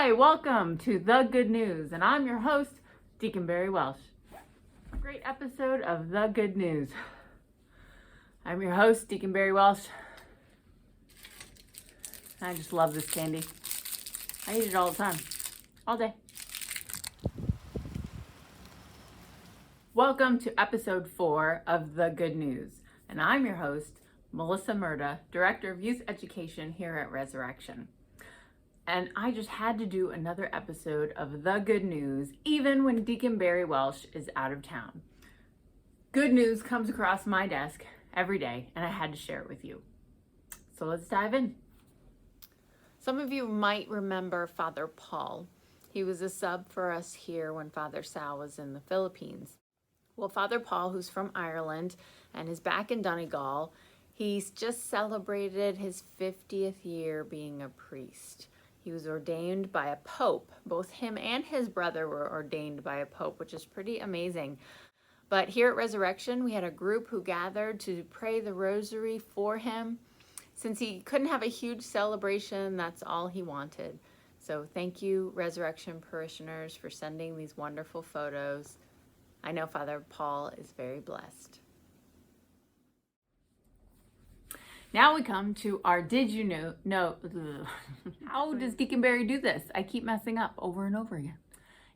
Hi, welcome to The Good News, and I'm your host, Deacon Barry Welsh. A great episode of The Good News. I'm your host, Deacon Barry Welsh. I just love this candy. I eat it all the time, all day. Welcome to episode 4 of The Good News, and I'm your host, Melissa Murda, Director of Youth Education here at Resurrection. And I just had to do another episode of The Good News, even when Deacon Barry Welsh is out of town. Good news comes across my desk every day, and I had to share it with you. So let's dive in. Some of you might remember Father Paul. He was a sub for us here when Father Sal was in the Philippines. Well, Father Paul, who's from Ireland and is back in Donegal, he's just celebrated his 50th year being a priest. He was ordained by a pope. Both him and his brother were ordained by a pope, which is pretty amazing. But here at Resurrection, we had a group who gathered to pray the rosary for him. Since he couldn't have a huge celebration, that's all he wanted. So thank you, Resurrection parishioners, for sending these wonderful photos. I know Father Paul is very blessed. Now we come to our Did You Know? How does Deacon Barry do this? I keep messing up over and over again.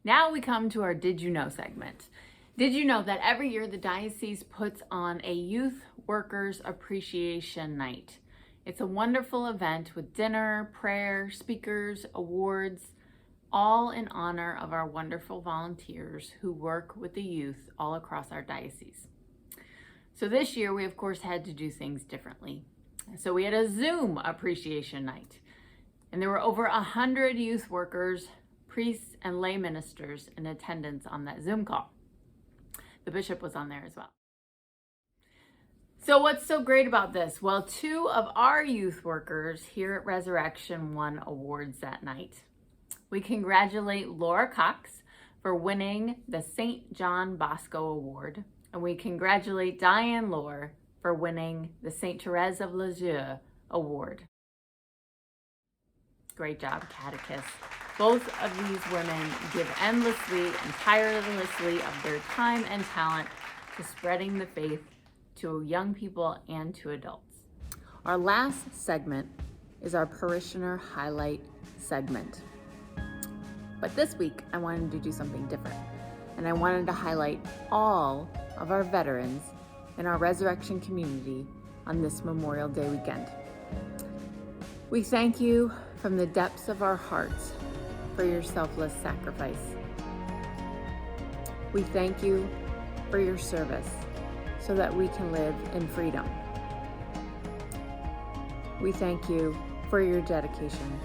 Now we come to our Did You Know segment. Did you know that every year the diocese puts on a Youth Workers Appreciation Night? It's a wonderful event with dinner, prayer, speakers, awards, all in honor of our wonderful volunteers who work with the youth all across our diocese. So this year we of course had to do things differently. So we had a Zoom appreciation night, and there were over 100 youth workers, priests, and lay ministers in attendance on that Zoom call. The bishop was on there as well. So what's so great about this? Well, 2 of our youth workers here at Resurrection won awards that night. We congratulate Laura Cox for winning the St. John Bosco Award, and we congratulate Diane Lohr for winning the St. Therese of Lisieux Award. Great job, Catechist. Both of these women give endlessly and tirelessly of their time and talent to spreading the faith to young people and to adults. Our last segment is our Parishioner Highlight segment. But this week, I wanted to do something different, and I wanted to highlight all of our veterans in our Resurrection community on this Memorial Day weekend. We thank you from the depths of our hearts for your selfless sacrifice. We thank you for your service so that we can live in freedom. We thank you for your dedication.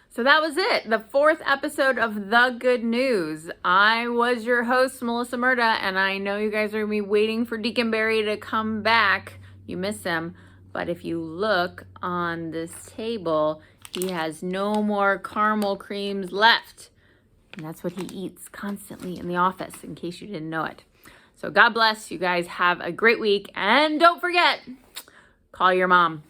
So that was it, the 4th episode of The Good News. I was your host, Melissa Murda, and I know you guys are going to be waiting for Deacon Barry to come back. You miss him, but if you look on this table, he has no more caramel creams left. And that's what he eats constantly in the office, in case you didn't know it. So God bless. You guys have a great week, and don't forget, call your mom.